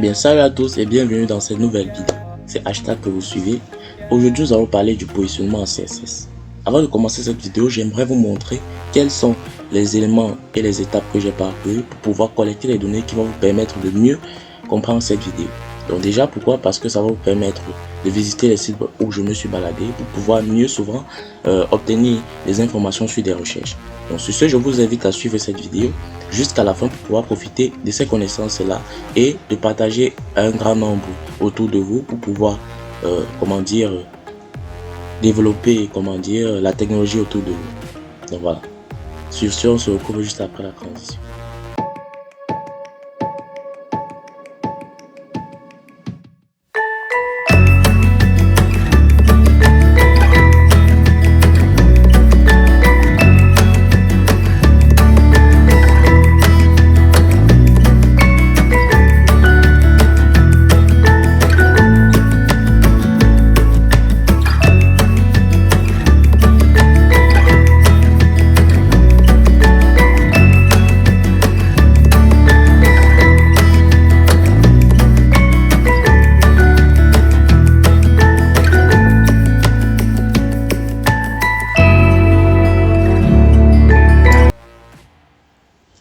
bien, salut à tous et bienvenue dans cette nouvelle vidéo. C'est hashtag que vous suivez. Aujourd'hui, nous allons parler du positionnement en CSS. Avant de commencer cette vidéo, j'aimerais vous montrer quels sont les éléments et les étapes que j'ai parcouru pour pouvoir collecter les données qui vont vous permettre de mieux comprendre cette vidéo. Donc déjà, pourquoi? Parce que ça va vous permettre de visiter les sites où je me suis baladé pour pouvoir mieux souvent obtenir des informations sur des recherches. Donc sur ce, je vous invite à suivre cette vidéo jusqu'à la fin pour pouvoir profiter de ces connaissances-là et de partager un grand nombre autour de vous pour pouvoir, développer, la technologie autour de vous. Donc voilà. Sur ce, on se retrouve juste après la transition.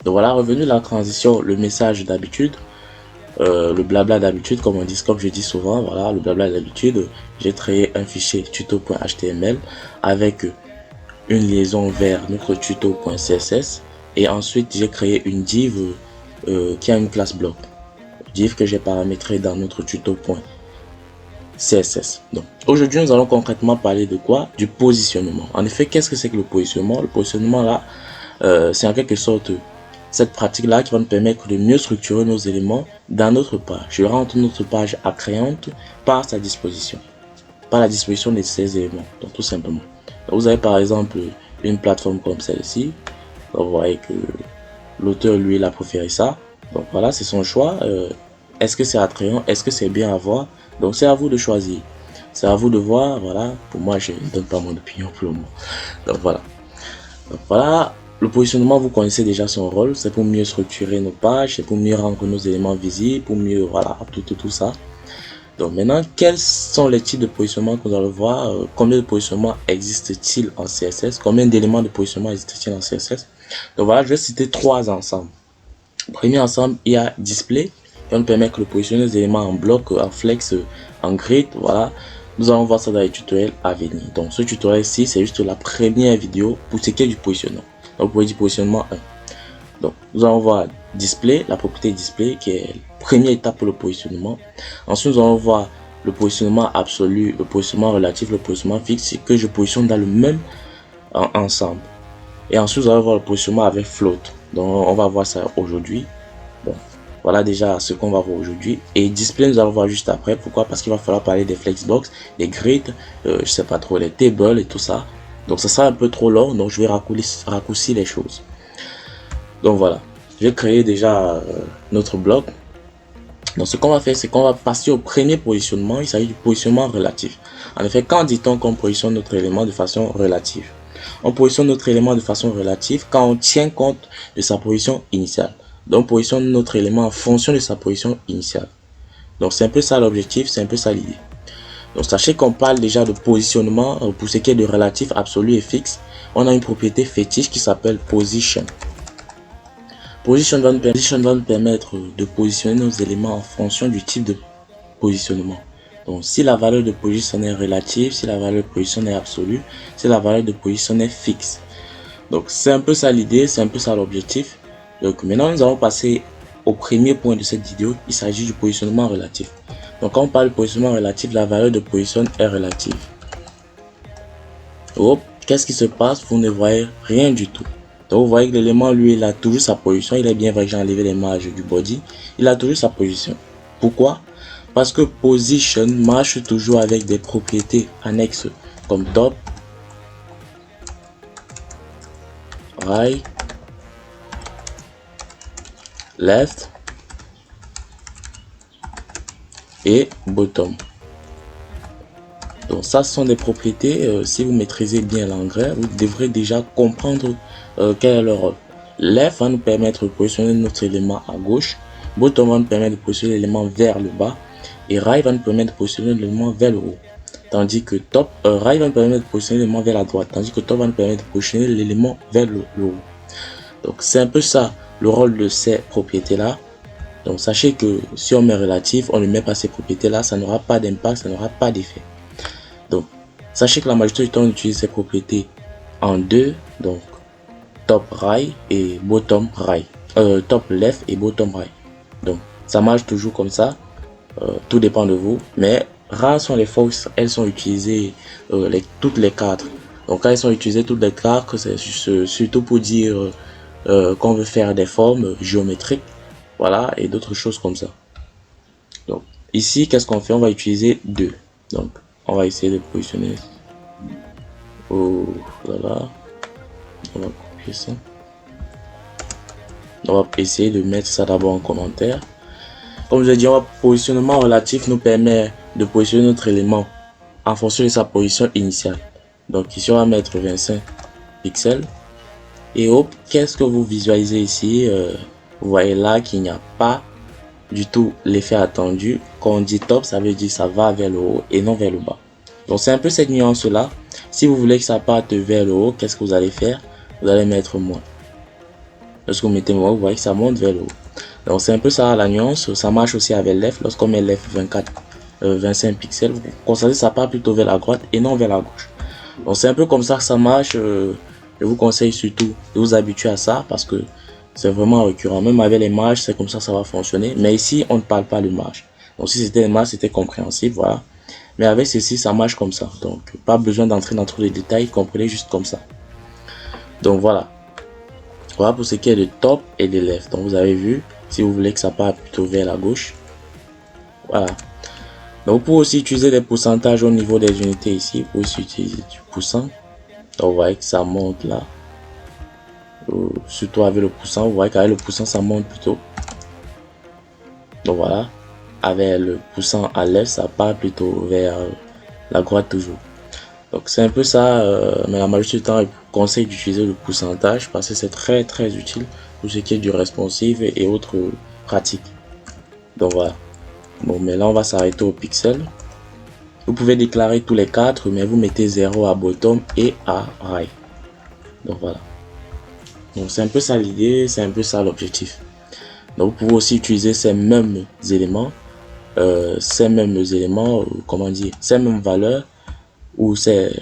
Donc voilà, revenu la transition, le message d'habitude, le blabla d'habitude, comme je dis souvent, voilà, le blabla d'habitude. J'ai créé un fichier tuto.html avec une liaison vers notre tuto.css et ensuite j'ai créé une div qui a une classe bloc, div que j'ai paramétré dans notre tuto.css. Donc aujourd'hui, nous allons concrètement parler de quoi? Du positionnement. En effet, qu'est-ce que c'est que le positionnement? Le positionnement là, c'est en quelque sorte cette pratique-là qui va nous permettre de mieux structurer nos éléments dans notre page. Je rentre notre page attrayante par sa disposition, par la disposition de ces éléments. Donc tout simplement. Donc, vous avez par exemple une plateforme comme celle-ci. Vous voyez que l'auteur, lui, il a préféré ça. Donc voilà, c'est son choix. Est-ce que c'est attrayant? Est-ce que c'est bien à voir? Donc c'est à vous de choisir. C'est à vous de voir. Voilà. Pour moi, je ne donne pas mon opinion pour le moment. Donc voilà. Donc voilà. Le positionnement, vous connaissez déjà son rôle, c'est pour mieux structurer nos pages, c'est pour mieux rendre nos éléments visibles, pour mieux, voilà, tout ça. Donc maintenant, quels sont les types de positionnement que nous allons voir? Combien de positionnements existe-t-il en CSS? Combien d'éléments de positionnement existe-t-il en CSS? Donc voilà, je vais citer trois ensembles. Premier ensemble, il y a display, qui va nous permettre de positionner les éléments en bloc, en flex, en grid, voilà. Nous allons voir ça dans les tutoriels à venir. Donc ce tutoriel-ci, c'est juste la première vidéo pour ce qui est du positionnement. Donc, vous pouvez dire positionnement 1. Donc, nous allons voir display, la propriété display qui est la première étape pour le positionnement. Ensuite, nous allons voir le positionnement absolu, le positionnement relatif, le positionnement fixe que je positionne dans le même ensemble. Et ensuite, nous allons voir le positionnement avec float. Donc, on va voir ça aujourd'hui. Bon, voilà déjà ce qu'on va voir aujourd'hui. Et display, nous allons voir juste après. Pourquoi? Parce qu'il va falloir parler des flexbox, des grids, je sais pas trop, les tables et tout ça. Donc ça sera un peu trop long, donc je vais raccourcir les choses. Donc voilà, j'ai créé déjà notre bloc. Donc ce qu'on va faire, c'est qu'on va passer au premier positionnement. Il s'agit du positionnement relatif. En effet, quand dit-on qu'on positionne notre élément de façon relative? On positionne notre élément de façon relative quand on tient compte de sa position initiale. Donc on positionne notre élément en fonction de sa position initiale. Donc c'est un peu ça l'objectif, c'est un peu ça l'idée. Donc sachez qu'on parle déjà de positionnement pour ce qui est de relatif, absolu et fixe. On a une propriété fétiche qui s'appelle position. Position va nous permettre de positionner nos éléments en fonction du type de positionnement. Donc si la valeur de position est relative, si la valeur de position est absolue, si la valeur de position est fixe. Donc c'est un peu ça l'idée, c'est un peu ça l'objectif. Donc maintenant nous allons passer au premier point de cette vidéo. Il s'agit du positionnement relatif. Donc quand on parle de positionnement relatif, la valeur de position est relative. Oh, qu'est-ce qui se passe? Vous ne voyez rien du tout. Donc vous voyez que l'élément, lui, il a toujours sa position. Il est bien vrai que j'ai enlevé l'image du body. Il a toujours sa position. Pourquoi? Parce que position marche toujours avec des propriétés annexes comme top, right, left et bottom. Donc ça, ce sont des propriétés, si vous maîtrisez bien l'anglais, vous devrez déjà comprendre quel est leur rôle. Left va nous permettre de positionner notre élément à gauche. Bottom va nous permettre de positionner l'élément vers le bas et right va nous permettre de positionner l'élément vers le haut. Tandis que right va nous permettre de positionner l'élément vers la droite, tandis que top va nous permettre de positionner l'élément vers le haut. Donc c'est un peu ça le rôle de ces propriétés là. Donc sachez que si on met relatif, on ne met pas ces propriétés là, ça n'aura pas d'impact, ça n'aura pas d'effet. Donc sachez que la majorité du temps on utilise ces propriétés en deux, donc top right et bottom right, top left et bottom right. Donc ça marche toujours comme ça, tout dépend de vous, mais rares sont les fois où elles sont utilisées toutes les quatre. Donc quand elles sont utilisées toutes les quatre, c'est surtout pour dire qu'on veut faire des formes géométriques, voilà, et d'autres choses comme ça. Donc ici, qu'est-ce qu'on fait? On va utiliser 2. Donc on va essayer de positionner. Oh là, on va copier ça. On va essayer de mettre ça d'abord en commentaire. Comme je l'ai dit, un positionnement relatif nous permet de positionner notre élément en fonction de sa position initiale. Donc ici, on va mettre 25 pixels. Et hop, qu'est-ce que vous visualisez ici? Vous voyez là qu'il n'y a pas du tout l'effet attendu. Quand on dit top, ça veut dire ça va vers le haut et non vers le bas. Donc c'est un peu cette nuance là. Si vous voulez que ça parte vers le haut, qu'est-ce que vous allez faire? Vous allez mettre moins. Lorsque vous mettez moins, vous voyez que ça monte vers le haut. Donc c'est un peu ça la nuance. Ça marche aussi avec left. Lorsqu'on met left 25 pixels, vous constatez que ça part plutôt vers la droite et non vers la gauche. Donc c'est un peu comme ça que ça marche. Je vous conseille surtout de vous habituer à ça parce que c'est vraiment récurrent. Même avec les marges, c'est comme ça que ça va fonctionner. Mais ici, on ne parle pas de marge. Donc si c'était les marges, c'était compréhensible, voilà. Mais avec ceci, ça marche comme ça. Donc pas besoin d'entrer dans tous les détails, comprenez juste comme ça. Donc voilà. Voilà pour ce qui est de top et de left. Donc vous avez vu, si vous voulez que ça parte plutôt vers la gauche. Voilà. Donc vous pouvez aussi utiliser des pourcentages au niveau des unités ici. Vous pouvez aussi utiliser du pourcent. Donc vous voyez que ça monte là. Surtout avec le pourcent, vous voyez qu'avec le pourcent ça monte plutôt. Donc voilà. Avec le pourcent à l'est, ça part plutôt vers la droite toujours. Donc c'est un peu ça, mais la majorité du temps, je conseille d'utiliser le pourcentage parce que c'est très utile pour ce qui est du responsive et autres pratiques. Donc voilà. Bon, mais là on va s'arrêter au pixel. Vous pouvez déclarer tous les quatre, mais vous mettez 0 à bottom et à right. Donc voilà. Donc c'est un peu ça l'idée, c'est un peu ça l'objectif. Donc vous pouvez aussi utiliser ces mêmes éléments, comment dire, ces mêmes valeurs, ou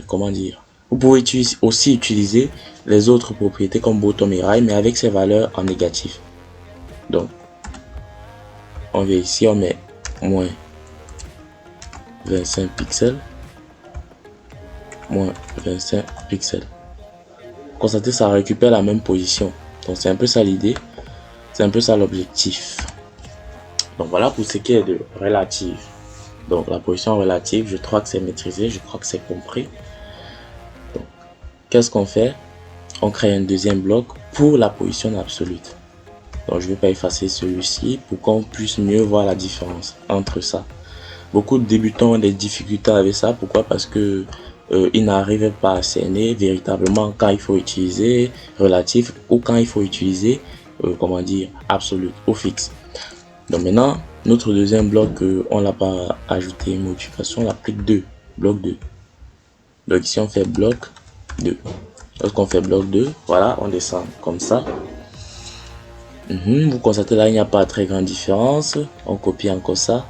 comment dire. Vous pouvez aussi utiliser les autres propriétés comme bottom et right, mais avec ces valeurs en négatif. Donc on vient ici, on met moins 25 pixels, moins 25 pixels. Constatez, ça récupère la même position. Donc c'est un peu ça l'idée, c'est un peu ça l'objectif. Donc voilà pour ce qui est de relative. Donc la position relative, je crois que c'est maîtrisé, je crois que c'est compris. Donc qu'est-ce qu'on fait? On crée un deuxième bloc pour la position absolue. Donc je ne vais pas effacer celui-ci pour qu'on puisse mieux voir la différence entre ça. Beaucoup de débutants ont des difficultés avec ça. Pourquoi? Parce que ils n'arrivent pas à cerner véritablement quand il faut utiliser relatif ou quand il faut utiliser comment dire absolu ou fixe. Donc maintenant notre deuxième bloc, on l'a pas ajouté une modification, on l'applique 2, bloc 2. Donc ici on fait bloc 2. Lorsqu'on fait bloc 2, voilà, on descend comme ça. Vous constatez là il n'y a pas très grande différence. On copie encore ça.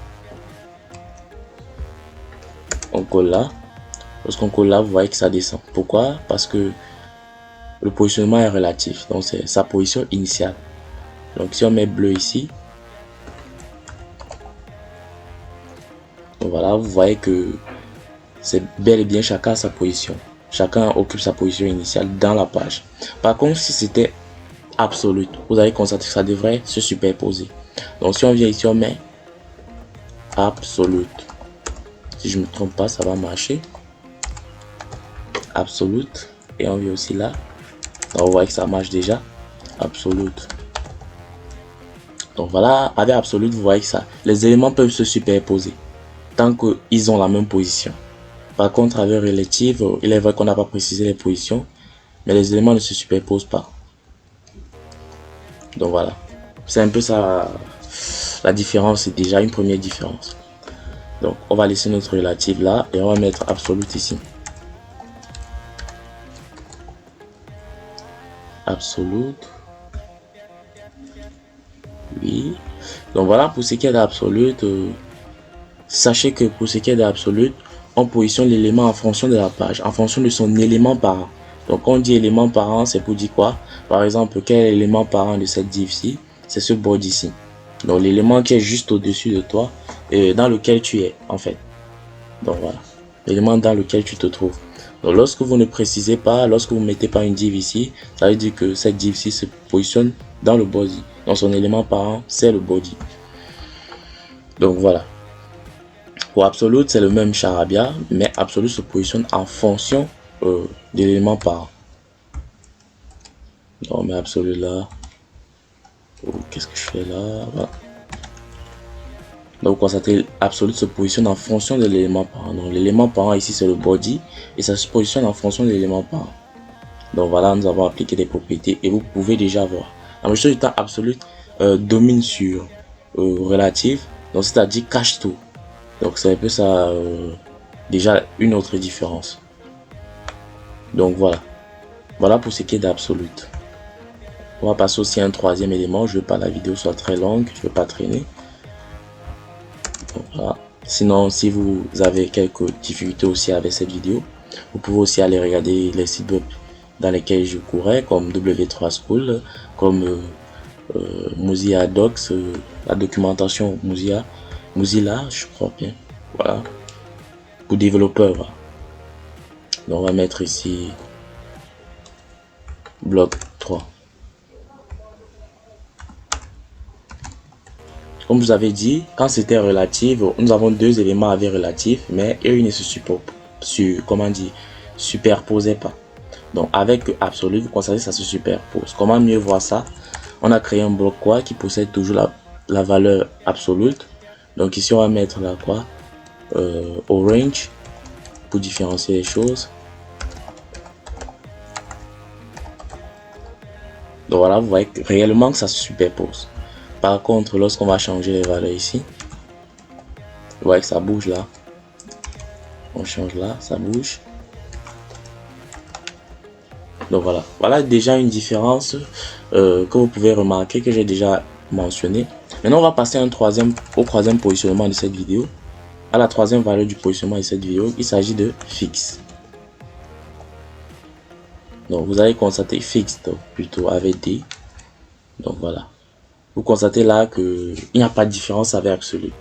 On colle là. Lorsqu'on colle là, vous voyez que ça descend. Pourquoi? Parce que le positionnement est relatif. Donc c'est sa position initiale. Donc si on met bleu ici, donc voilà, vous voyez que c'est bel et bien chacun sa position. Chacun occupe sa position initiale dans la page. Par contre, si c'était absolu, vous allez constater que ça devrait se superposer. Donc si on vient ici, on met absolu. Si je ne me trompe pas, ça va marcher. Absolute. Et on vient aussi là. Donc, vous voyez que ça marche déjà. Absolute. Donc voilà, avec absolute, vous voyez que ça, les éléments peuvent se superposer tant qu'ils ont la même position. Par contre, avec relative, il est vrai qu'on n'a pas précisé les positions, mais les éléments ne se superposent pas. Donc voilà, c'est un peu ça la différence est déjà une première différence. Donc on va laisser notre relative là et on va mettre absolute ici. Absolute. Oui. Donc voilà pour ce qui est d'absolute. Sachez que pour ce qui est d'absolute, on positionne l'élément en fonction de la page, en fonction de son élément parent. Donc quand on dit élément parent, c'est pour dire quoi? Par exemple, quel est l'élément parent de cette div-ci? C'est ce body ici. Donc l'élément qui est juste au-dessus de toi et dans lequel tu es en fait. Donc voilà, l'élément dans lequel tu te trouves. Donc lorsque vous ne précisez pas, lorsque vous ne mettez pas une div ici, ça veut dire que cette div ici se positionne dans le body. Donc son élément parent, c'est le body. Donc voilà. Pour absolute, c'est le même charabia, mais absolute se positionne en fonction de l'élément parent. Donc on met absolute là. Qu'est-ce que je fais là? Voilà. Donc, vous constatez, absolute se positionne en fonction de l'élément parent. Donc, l'élément parent ici, c'est le body et ça se positionne en fonction de l'élément parent. Donc, voilà, nous avons appliqué des propriétés et vous pouvez déjà voir. La mesure du temps absolute domine sur relative, donc c'est-à-dire cache tout. Donc, c'est un peu ça, déjà une autre différence. Donc, voilà. Voilà pour ce qui est d'absolute. On va passer aussi à un troisième élément. Je ne veux pas que la vidéo soit très longue, je ne veux pas traîner. Voilà. Sinon, si vous avez quelques difficultés aussi avec cette vidéo, vous pouvez aussi aller regarder les sites web dans lesquels je courais, comme W3 School, comme Mozilla Docs, la documentation Mozilla, je crois bien. Voilà. Pour développeurs. Voilà. Donc, on va mettre ici bloc 3. Comme je vous avais dit, quand c'était relative, nous avons deux éléments avec relatif, mais eux, ils ne se superposaient pas. Donc avec absolu, vous constatez que ça se superpose. Comment mieux voir ça? On a créé un bloc quoi qui possède toujours la valeur absolute. Donc ici on va mettre la quoi orange pour différencier les choses. Donc voilà, vous voyez réellement que ça se superpose. Par contre, lorsqu'on va changer les valeurs ici, vous voyez que ça bouge là. On change là, ça bouge. Donc voilà, voilà déjà une différence que vous pouvez remarquer, que j'ai déjà mentionné. Maintenant, on va passer au troisième positionnement de cette vidéo. À la troisième valeur du positionnement de cette vidéo, il s'agit de fixe. Donc vous allez constater fixe, donc plutôt avec D. Donc voilà. Vous constatez là qu'il n'y a pas de différence avec absolute.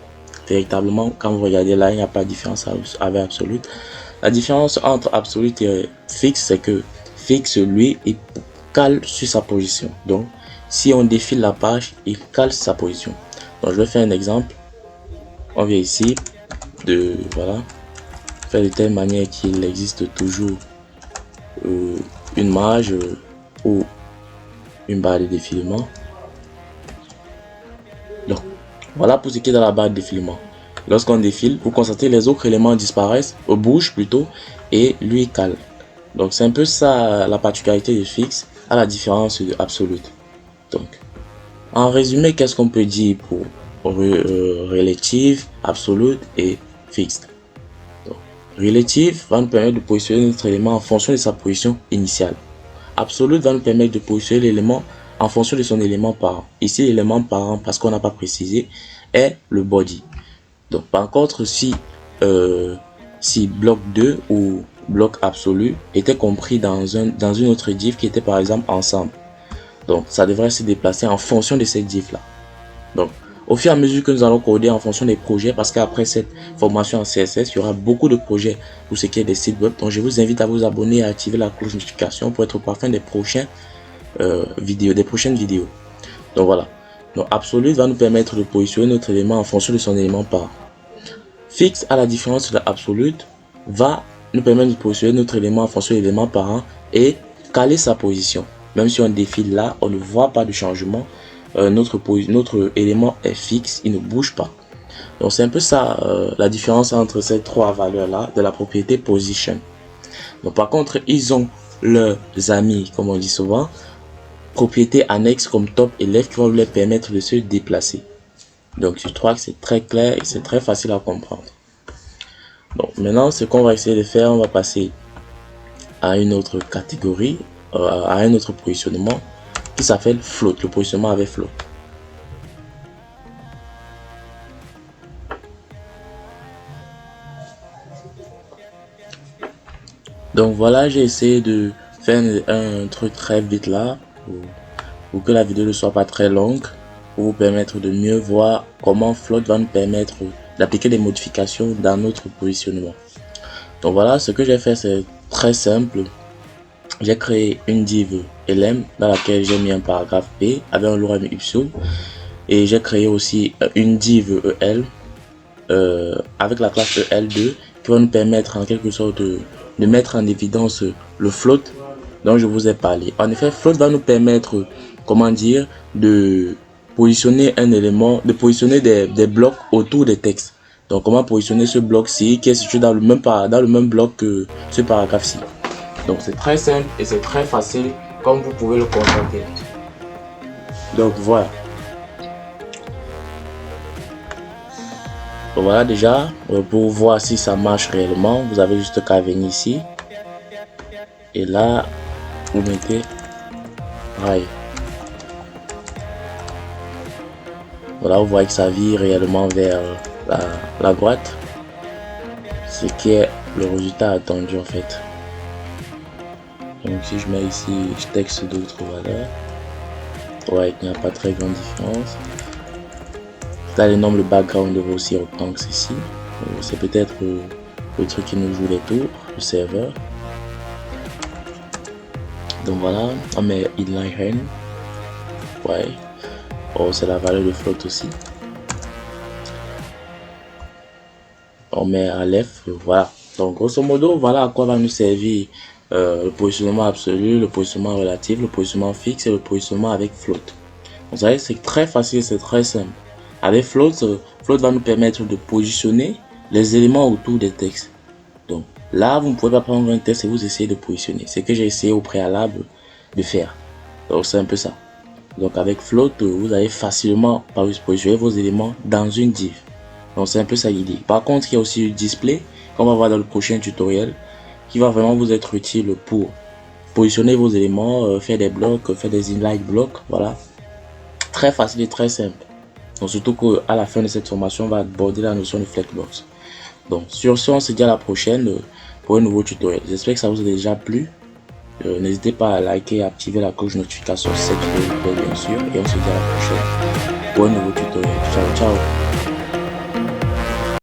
Véritablement, quand vous regardez là, il n'y a pas de différence avec absolute. La différence entre absolute et fixe, c'est que fixe, lui, il cale sur sa position. Donc, si on défile la page, il cale sur sa position. Donc, je vais faire un exemple. On vient ici, voilà, faire de telle manière qu'il existe toujours une marge ou une barre de défilement. Donc, voilà pour ce qui est dans la barre de défilement. Lorsqu'on défile, vous constatez les autres éléments disparaissent, bougent plutôt, et lui cale. Donc c'est un peu ça la particularité de fixe à la différence de absolute. Donc en résumé, qu'est-ce qu'on peut dire pour relative, absolute et fixe? Donc, relative va nous permettre de positionner notre élément en fonction de sa position initiale. Absolute va nous permettre de positionner l'élément en fonction de son élément parent. Ici l'élément parent, parce qu'on n'a pas précisé, est le body. Donc par contre, si bloc 2 ou bloc absolu était compris dans une autre div qui était par exemple ensemble, donc ça devrait se déplacer en fonction de cette div là. Donc au fur et à mesure que nous allons coder en fonction des projets, parce qu'après cette formation en CSS, il y aura beaucoup de projets pour ce qui est des sites web. Donc je vous invite à vous abonner et à activer la cloche de notification pour être au parfum des prochaines vidéos. Donc voilà. Donc absolu va nous permettre de positionner notre élément en fonction de son élément parent. Fixe, à la différence de l'absolute, va nous permettre de positionner notre élément en fonction de l'élément parent et caler sa position. Même si on défile là, on ne voit pas de changement. Notre élément est fixe, il ne bouge pas. Donc c'est un peu ça la différence entre ces trois valeurs là de la propriété position. Donc par contre, ils ont leurs amis, comme on dit souvent, propriétés annexes comme top et left qui vont leur permettre de se déplacer. Donc je crois que c'est très clair et c'est très facile à comprendre. Donc maintenant, ce qu'on va essayer de faire, on va passer à une autre catégorie, à un autre positionnement qui s'appelle float, le positionnement avec float. Donc voilà, j'ai essayé de faire un truc très vite là pour que la vidéo ne soit pas très longue, pour vous permettre de mieux voir comment float va nous permettre d'appliquer des modifications dans notre positionnement. Donc voilà, ce que j'ai fait, c'est très simple. J'ai créé une div LM dans laquelle j'ai mis un paragraphe P avec un lorem ipsum, et j'ai créé aussi une div EL avec la classe EL2 qui va nous permettre en quelque sorte de mettre en évidence le float dont je vous ai parlé. En effet, float va nous permettre, comment dire, de positionner un élément, de positionner des blocs autour des textes. Donc comment positionner ce bloc-ci qui est situé dans le même bloc que ce paragraphe-ci. Donc c'est très simple et c'est très facile comme vous pouvez le constater. Donc voilà. Donc voilà, déjà pour voir si ça marche réellement, vous avez juste qu'à venir ici et là vous mettez rail. Voilà, vous voyez que ça vire réellement vers la droite, ce qui est le résultat attendu en fait. Donc si je mets ici, je texte d'autres valeurs, ouais, il n'y a pas très grande différence. Là, les nombres, le background devrait aussi reprendre ceci. C'est peut-être le truc qui nous joue les tours, le serveur. Donc voilà, on met inline, ouais. Oh, c'est la valeur de float aussi. On met Aleph, voilà. Donc grosso modo, voilà à quoi va nous servir le positionnement absolu, le positionnement relatif, le positionnement fixe et le positionnement avec float. Vous savez, c'est très facile, c'est très simple. Avec float, float va nous permettre de positionner les éléments autour des textes. Donc là, vous ne pouvez pas prendre un texte et vous essayez de positionner. C'est ce que j'ai essayé au préalable de faire. Donc c'est un peu ça. Donc avec float, vous allez facilement positionner vos éléments dans une div. Donc c'est un peu ça l'idée. Par contre, il y a aussi le display qu'on va voir dans le prochain tutoriel qui va vraiment vous être utile pour positionner vos éléments, faire des blocs, faire des inline blocs. Voilà. Très facile et très simple. Donc surtout qu'à la fin de cette formation, on va aborder la notion de flexbox. Donc sur ce, on se dit à la prochaine pour un nouveau tutoriel. J'espère que ça vous a déjà plu. N'hésitez pas à liker et activer la cloche de notification si cette vidéo vous plaît bien sûr. Et on se dit à la prochaine pour un nouveau tutoriel. Ciao, ciao.